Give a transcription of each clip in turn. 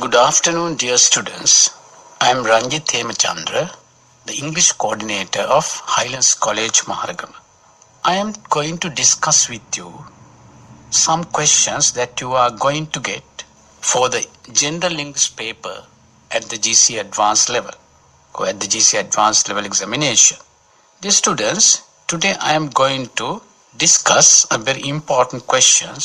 Good afternoon, dear students. I am ranjith, hemachandra, the English coordinator of Highland College, Maharagama. I am going to discuss with you some questions that you are going to get for the general English paper at the GC advanced level or at the GC advanced level examination. Dear students, today I am going to discuss a very important question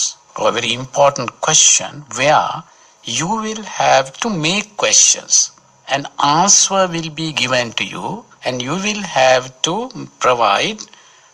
where you will have to make questions. An answer will be given to you and you will have to provide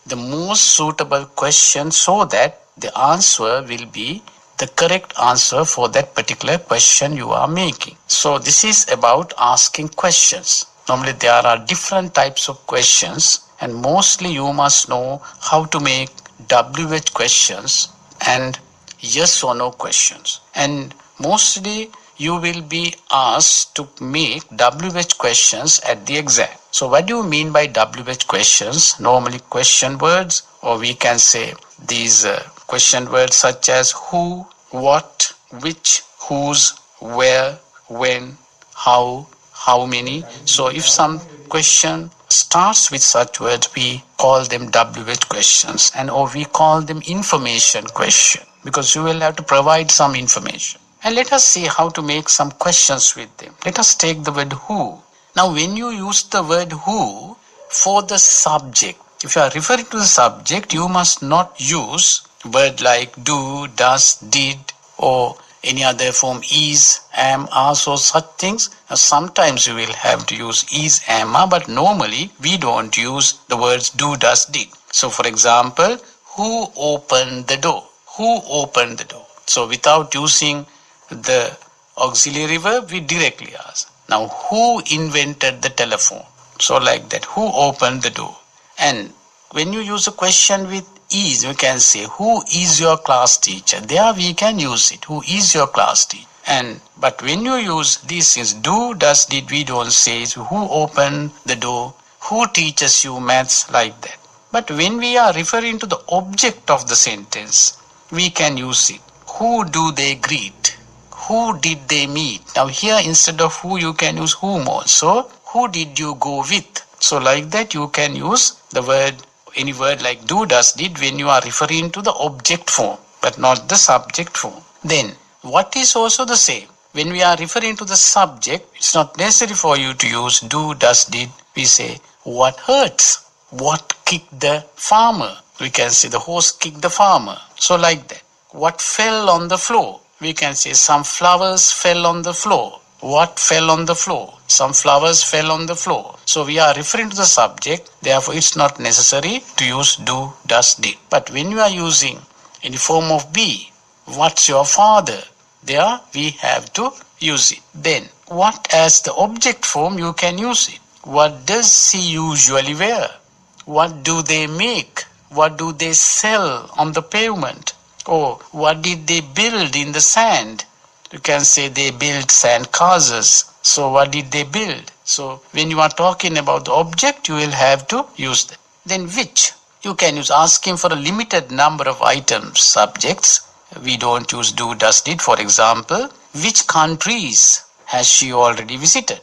the most suitable question so that the answer will be the correct answer for that particular question you are making. So this is about asking questions. Normally there are different types of questions and mostly you must know how to make WH questions and yes or no questions. And mostly you will be asked to make WH questions at the exam. So what do you mean by WH questions? Normally question words, or we can say these question words such as who, what, which, whose, where, when, how many. So if some question starts with such words, we call them WH questions, and or we call them information question, because you will have to provide some information. And let us see how to make some questions with them. Let us take the word who. Now when you use the word who for the subject, if you are referring to the subject, you must not use word like do, does, did, or any other form is, am, are, so such things. Now, sometimes you will have to use is, am, are, but normally we don't use the words do, does, did. So for example, who opened the door? Who opened the door? So without using the auxiliary verb, we directly ask. Now, who invented the telephone? So like that, who opened the door? And when you use a question with is, you can say, who is your class teacher? There we can use it. Who is your class teacher? But when you use these things, do, does, did, we don't say who opened the door, who teaches you maths, like that. But when we are referring to the object of the sentence, we can use it. Who do they greet? Who did they meet? Now here instead of who you can use whom also. Who did you go with? So like that you can use the word, any word like do, does, did when you are referring to the object form, but not the subject form. Then what is also the same. When we are referring to the subject, it's not necessary for you to use do, does, did. We say what hurts? What kicked the farmer? We can say the horse kicked the farmer. So like that. What fell on the floor? We can say some flowers fell on the floor. What fell on the floor? Some flowers fell on the floor. So we are referring to the subject. Therefore, it's not necessary to use do, does, did. But when you are using any form of be, what's your father? There we have to use it. Then, what as the object form, you can use it. What does he usually wear? What do they make? What do they sell on the pavement? Or what did they build in the sand? You can say they built sand castles. So what did they build? So when you are talking about the object, you will have to use that. Then which? You can use asking for a limited number of items, subjects. We don't use do, does, did. For example, which countries has she already visited?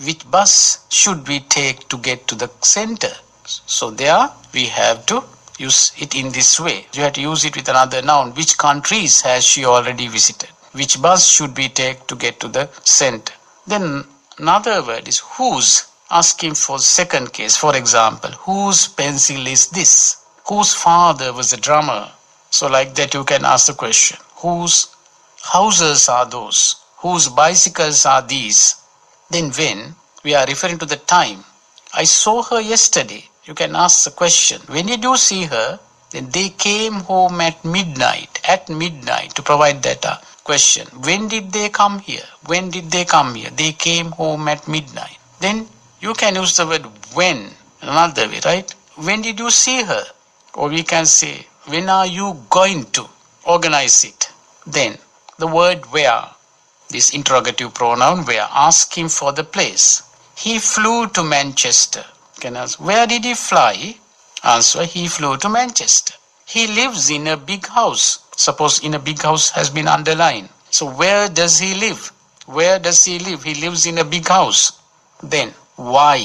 Which bus should we take to get to the center? So there we have to use it in this way. You have to use it with another noun. Which countries has she already visited? Which bus should we take to get to the center? Then another word is whose, asking for second case. For example, whose pencil is this? Whose father was a drummer? So like that you can ask the question. Whose houses are those? Whose bicycles are these? Then when we are referring to the time, I saw her yesterday. You can ask the question, when did you see her? Then they came home at midnight, to provide that question. When did they come here? When did they come here? They came home at midnight. Then you can use the word when, another way, right? When did you see her? Or we can say, when are you going to organize it? Then the word where, this interrogative pronoun where, asking for the place. He flew to Manchester. Can ask, where did he fly? Answer, he flew to Manchester. He lives in a big house. Suppose in a big house has been underlined. So where does he live? Where does he live? He lives in a big house. Then, why?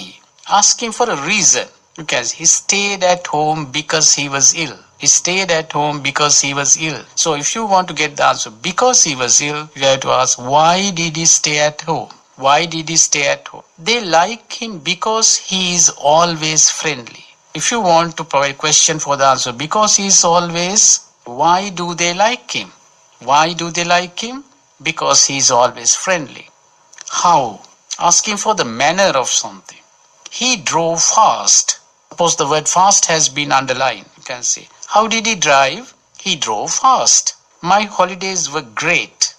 Asking for a reason. Because he stayed at home because he was ill. He stayed at home because he was ill. So if you want to get the answer because he was ill, you have to ask, why did he stay at home? Why did he stay at home? They like him because he is always friendly. If you want to provide question for the answer, because he is always, why do they like him? Why do they like him? Because he is always friendly. How? Asking for the manner of something. He drove fast. Suppose the word fast has been underlined. You can say, how did he drive? He drove fast. My holidays were great.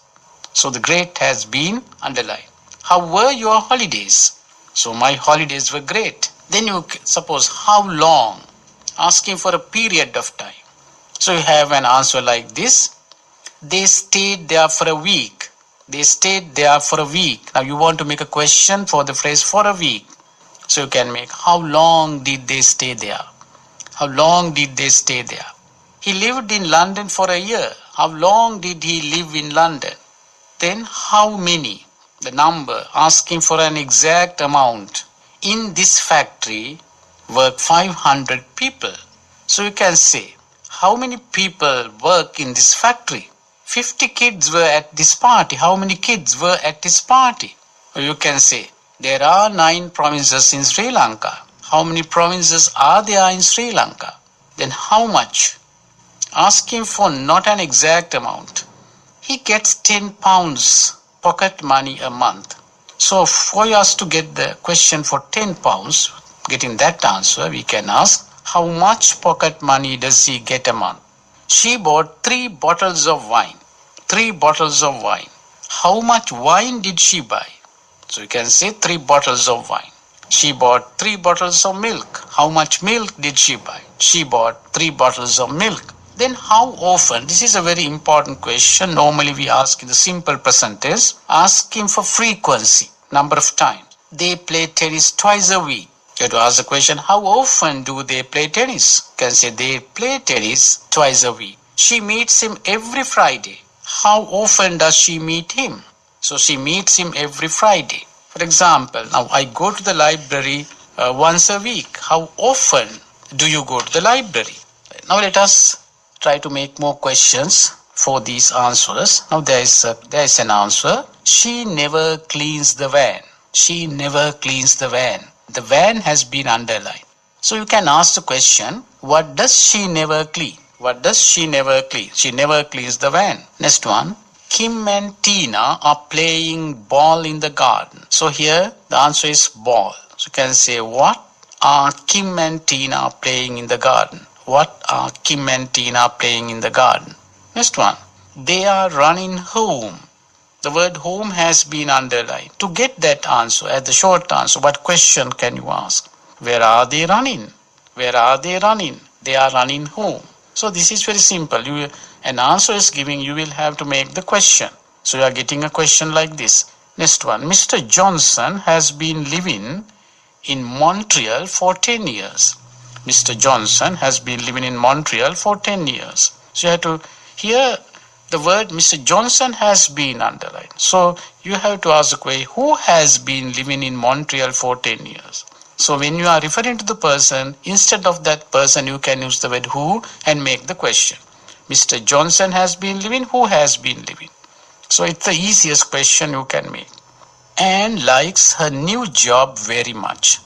So the great has been underlined. How were your holidays? So my holidays were great. Then you suppose how long? Asking for a period of time. So you have an answer like this. They stayed there for a week. They stayed there for a week. Now you want to make a question for the phrase for a week. So you can make, how long did they stay there? How long did they stay there? He lived in London for a year. How long did he live in London? Then how many? The number, asking for an exact amount. In this factory work 500 people. So you can say, how many people work in this factory? 50 kids were at this party. How many kids were at this party? Or you can say, there are 9 provinces in Sri Lanka. How many provinces are there in Sri Lanka? Then how much? Asking for not an exact amount. He gets 10 pounds pocket money a month. So for us to get the question for 10 pounds, getting that answer, we can ask, how much pocket money does he get a month? She bought 3 bottles of wine. 3 bottles of wine. How much wine did she buy? So you can say 3 bottles of wine. She bought 3 bottles of milk. How much milk did she buy? She bought 3 bottles of milk. Then how often? This is a very important question. Normally we ask in the simple present tense, asking for frequency, number of times. They play tennis twice a week. You have to ask the question, how often do they play tennis? You can say they play tennis twice a week. She meets him every Friday. How often does she meet him? So she meets him every Friday. For example, now I go to the library once a week. How often do you go to the library? Now let us try to make more questions for these answers. Now there is an answer. She never cleans the van. She never cleans the van. The van has been underlined. So you can ask the question, what does she never clean? What does she never clean? She never cleans the van. Next one. Kim and Tina are playing ball in the garden. So here the answer is ball. So you can say, what are Kim and Tina playing in the garden? What are Kim and Tina playing in the garden? Next one. They are running home. The word home has been underlined. To get that answer, as the short answer, what question can you ask? Where are they running? Where are they running? They are running home. So this is very simple. An answer is given, you will have to make the question. So you are getting a question like this. Next one. Mr. Johnson has been living in Montreal for 10 years. Mr. Johnson has been living in Montreal for 10 years. So you have to, here the word Mr. Johnson has been underlined. So you have to ask the question, who has been living in Montreal for 10 years? So when you are referring to the person, instead of that person, you can use the word who and make the question. Mr. Johnson has been living, who has been living? So it's the easiest question you can make. Anne likes her new job very much.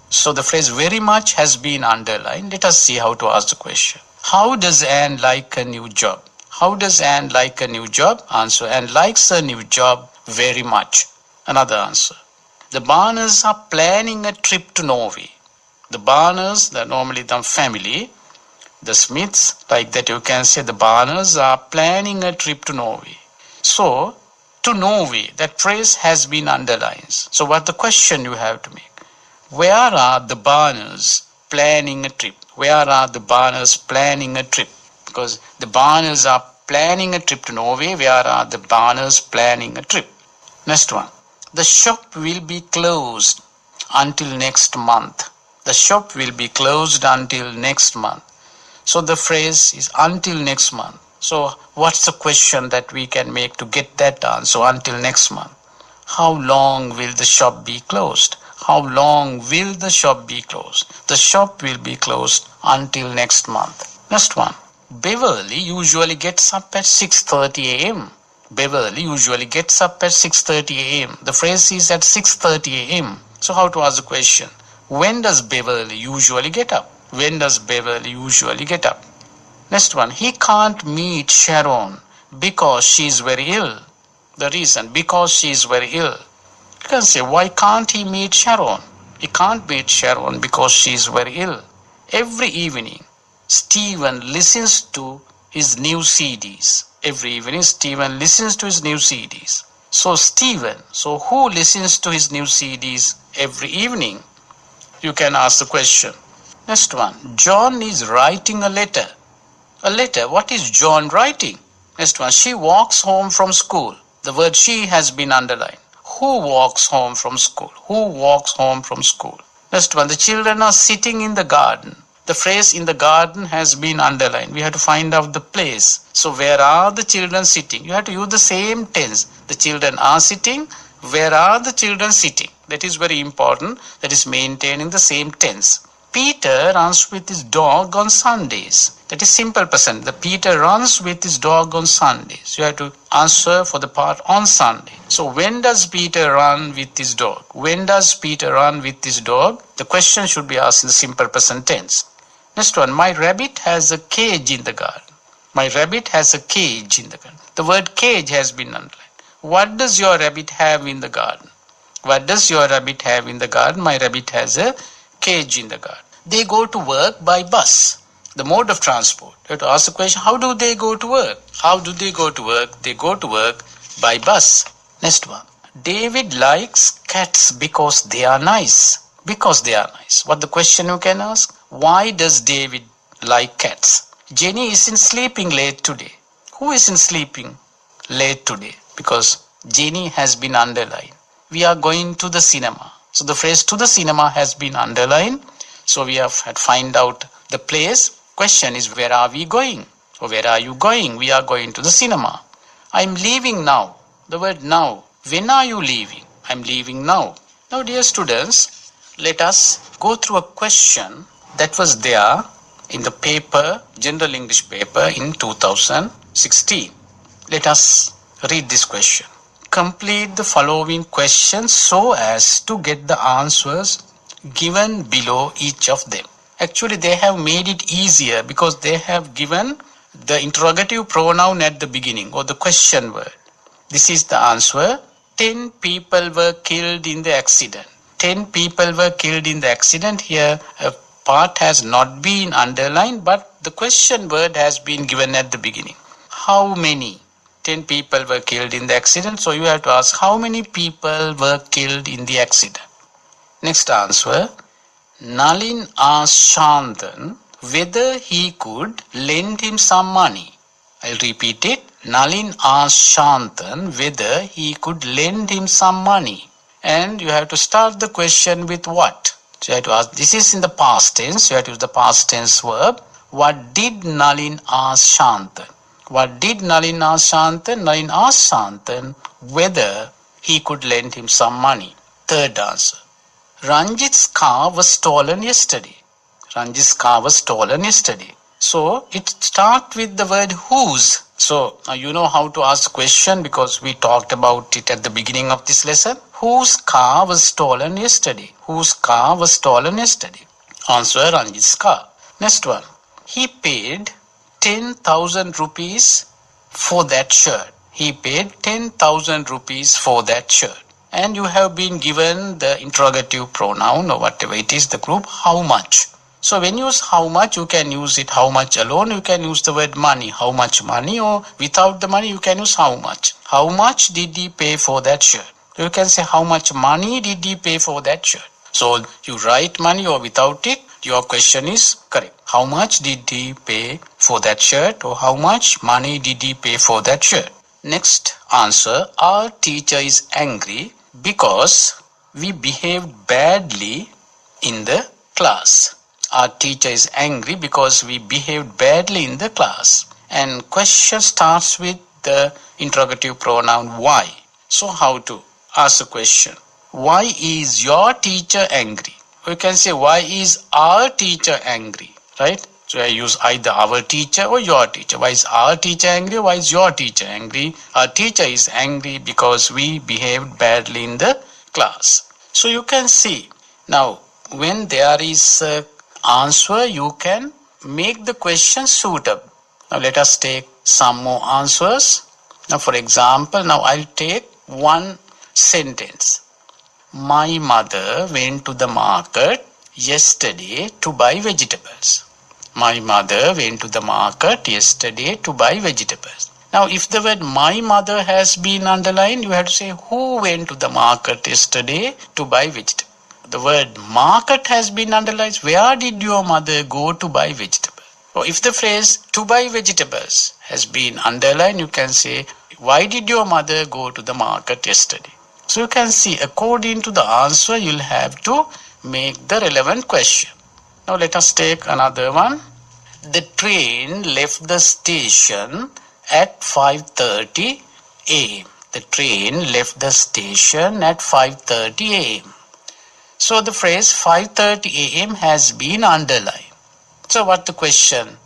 So the phrase very much has been underlined. Let us see how to ask the question. How does Anne like a new job? How does Anne like a new job? Answer, Anne likes a new job very much. Another answer. The Barners are planning a trip to Norway. The Barners, they're normally the family. The Smiths, like that you can say the Barners are planning a trip to Norway. So, to Norway, that phrase has been underlined. So what the question you have to make? Where are the Barners planning a trip? Where are the Barners planning a trip? Because the Barners are planning a trip to Norway. Where are the Barners planning a trip? Next one. The shop will be closed until next month. The shop will be closed until next month. So the phrase is until next month. So what's the question that we can make to get that answer until next month? How long will the shop be closed? How long will the shop be closed? The shop will be closed until next month. Next one. Beverly usually gets up at 6:30 a.m. Beverly usually gets up at 6:30 a.m. The phrase is at 6:30 a.m. So how to ask the question? When does Beverly usually get up? When does Beverly usually get up? Next one. He can't meet Sharon because she is very ill. The reason, because she is very ill. You can say, why can't he meet Sharon? He can't meet Sharon because she is very ill. Every evening, Stephen listens to his new CDs. Every evening, Stephen listens to his new CDs. So who listens to his new CDs every evening? You can ask the question. Next one. John is writing a letter. A letter. What is John writing? Next one. She walks home from school. The word she has been underlined. Who walks home from school? Who walks home from school? Next one. The children are sitting in the garden. The phrase in the garden has been underlined. We have to find out the place. So where are the children sitting? You have to use the same tense. The children are sitting. Where are the children sitting? That is very important. That is maintaining the same tense. Peter runs with his dog on Sundays. That is simple present. The Peter runs with his dog on Sundays. You have to answer for the part on Sunday. So when does Peter run with his dog? When does Peter run with his dog? The question should be asked in the simple present tense. Next one. My rabbit has a cage in the garden. My rabbit has a cage in the garden. The word cage has been underlined. What does your rabbit have in the garden? What does your rabbit have in the garden? My rabbit has a cage in the garden. They go to work by bus. The mode of transport. You have to ask the question, how do they go to work? How do they go to work? They go to work by bus. Next one. David likes cats because they are nice. Because they are nice. What the question you can ask? Why does David like cats? Jenny isn't sleeping late today. Who isn't sleeping late today? Because Jenny has been underlined. We are going to the cinema. So the phrase to the cinema has been underlined. So we have to find out the place. Question is, where are we going? Or where are you going? We are going to the cinema. I'm leaving now. The word now. When are you leaving? I'm leaving now. Now, dear students, let us go through a question that was there in the paper, General English paper in 2016. Let us read this question. Complete the following questions so as to get the answers given below each of them. Actually, they have made it easier because they have given the interrogative pronoun at the beginning or the question word. This is the answer. 10 people were killed in the accident. 10 people were killed in the accident. Here, a part has not been underlined, but the question word has been given at the beginning. How many? 10 people were killed in the accident. So you have to ask, how many people were killed in the accident? Next answer. Nalin asked Shantan whether he could lend him some money. I'll repeat it. Nalin asked Shantan whether he could lend him some money. And you have to start the question with what? So you have to ask, this is in the past tense. You have to use the past tense verb. What did Nalin ask Shantan? What did Nalin ask Shantan? Nalin asked Shantan whether he could lend him some money. Third answer. Ranjith's car was stolen yesterday. Ranjith's car was stolen yesterday. So it starts with the word whose. So now you know how to ask question because we talked about it at the beginning of this lesson. Whose car was stolen yesterday? Whose car was stolen yesterday? Answer, Ranjith's car. Next one. He paid 10,000 rupees for that shirt. He paid 10,000 rupees for that shirt. And you have been given the interrogative pronoun or whatever it is, the group, how much. So when you use how much, you can use it how much alone. You can use the word money, how much money, or without the money, you can use how much. How much did he pay for that shirt? You can say how much money did he pay for that shirt. So you write money or without it, your question is correct. How much did he pay for that shirt or how much money did he pay for that shirt? Next answer, our teacher is angry because we behaved badly in the class. Our teacher is angry because we behaved badly in the class. And question starts with the interrogative pronoun why. So how to ask a question. Why is your teacher angry? We can say, why is our teacher angry? Right? So I use either our teacher or your teacher. Why is our teacher angry? Why is your teacher angry? Our teacher is angry because we behaved badly in the class. So you can see now when there is an answer, you can make the question suitable. Now let us take some more answers. Now for example, now I'll take one sentence. My mother went to the market yesterday to buy vegetables. My mother went to the market yesterday to buy vegetables. Now, if the word my mother has been underlined, you have to say who went to the market yesterday to buy vegetables. The word market has been underlined. Where did your mother go to buy vegetables? Or if the phrase to buy vegetables has been underlined, you can say why did your mother go to the market yesterday? So you can see according to the answer, you'll have to make the relevant question. Now let us take another one. The train left the station at 5:30 a.m. The train left the station at 5:30 a.m. So the phrase 5:30 a.m. has been underlined. So what the question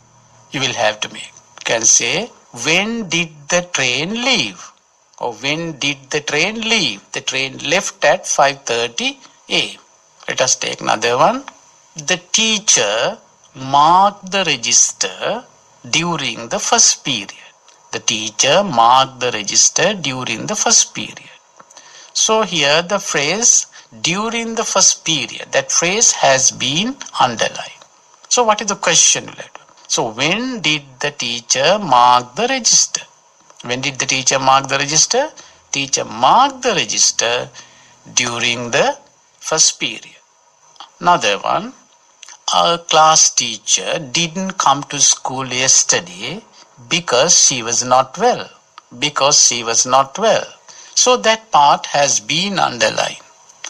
you will have to make? You can say, when did the train leave? Or when did the train leave? The train left at 5:30 a.m. Let us take another one. The teacher marked the register during the first period. The teacher marked the register during the first period. So here the phrase during the first period, that phrase has been underlined. So what is the question? So when did the teacher mark the register? When did the teacher mark the register? Teacher marked the register during the first period. Another one. Our class teacher didn't come to school yesterday because she was not well. Because she was not well. So that part has been underlined.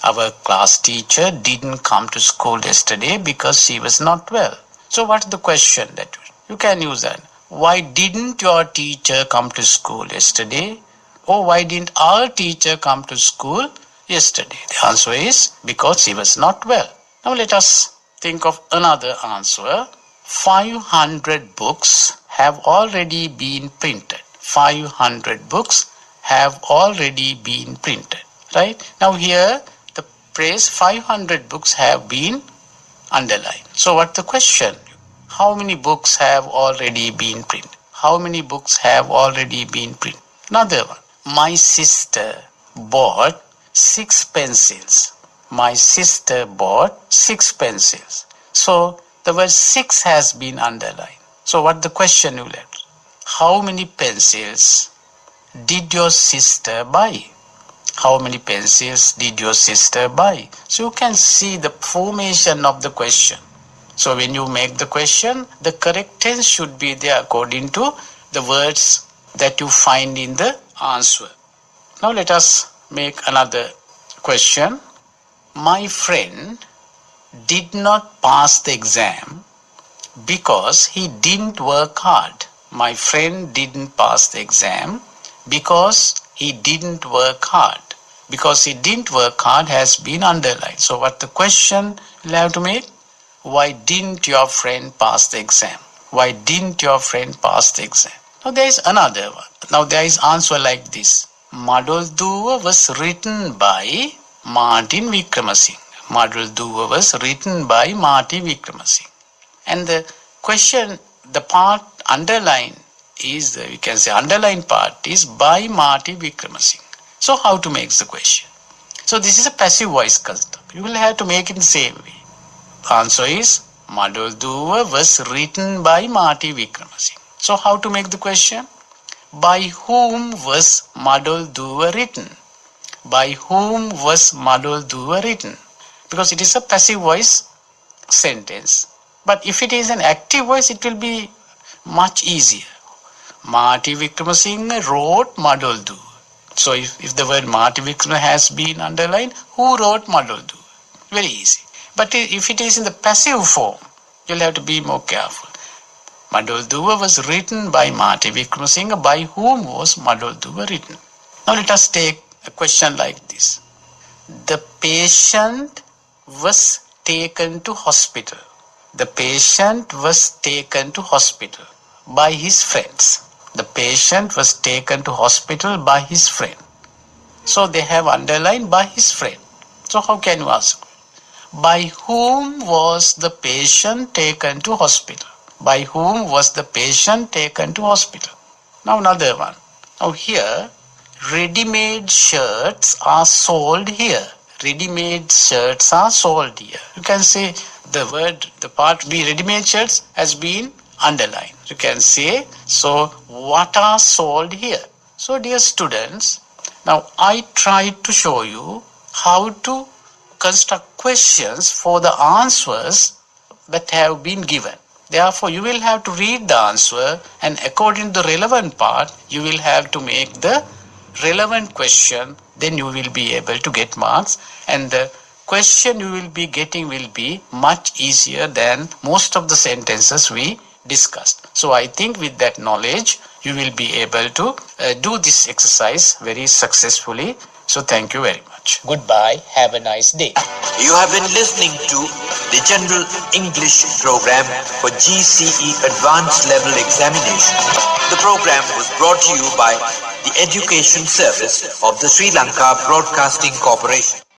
Our class teacher didn't come to school yesterday because she was not well. So what's the question that you can use that? Why didn't your teacher come to school yesterday? Or why didn't our teacher come to school yesterday? The answer is because she was not well. Now let us think of another answer. 500 books have already been printed. 500 books have already been printed. Right? Now here the phrase 500 books have been underlined. So what's the question? How many books have already been printed? How many books have already been printed? Another one. My sister bought 6 pencils. My sister bought 6 pencils. So the word 6 has been underlined. So what the question you left? How many pencils did your sister buy? How many pencils did your sister buy? So you can see the formation of the question. So when you make the question, the correct tense should be there according to the words that you find in the answer. Now let us make another question. My friend did not pass the exam because he didn't work hard. My friend didn't pass the exam because he didn't work hard. Because he didn't work hard has been underlined. So what the question you'll have to make? Why didn't your friend pass the exam? Why didn't your friend pass the exam? Now there is another one. Now there is answer like this. Madolduva was written by Martin Vikramasinghe. Madolduva was written by Martin Vikramasinghe. And the question, the part underlined is, we can say underlined part is by Martin Vikramasinghe. So how to make the question? So this is a passive voice construct. You will have to make it the same way. Answer is Madolduva was written by Martin Vikramasinghe. So how to make the question? By whom was Madolduva written? By whom was Madolduva written? Because it is a passive voice sentence. But if it is an active voice, it will be much easier. Martin Vikramasinghe wrote Madolduva. So if the word Martin Vikramasinghe has been underlined, who wrote Madolduva? Very easy. But if it is in the passive form, you'll have to be more careful. Madolduva was written by Martin Vikramasinghe. By whom was Madolduva written? Now let us take a question like this. The patient was taken to hospital. The patient was taken to hospital by his friends. The patient was taken to hospital by his friend. So they have underlined by his friend. So how can you ask? By whom was the patient taken to hospital? By whom was the patient taken to hospital? Now another one. Now here, ready-made shirts are sold here. Ready-made shirts are sold here. You can say the part B, ready-made shirts, has been underlined. You can say, so what are sold here? So dear students, now I tried to show you how to construct questions for the answers that have been given. Therefore, you will have to read the answer, and according to the relevant part, you will have to make the relevant question. Then you will be able to get marks, and the question you will be getting will be much easier than most of the sentences we discussed. So I think with that knowledge, you will be able to do this exercise very successfully. So thank you very much. Goodbye. Have a nice day. You have been listening to the General English program for GCE Advanced Level Examination. The program was brought to you by the Education Service of the Sri Lanka Broadcasting Corporation.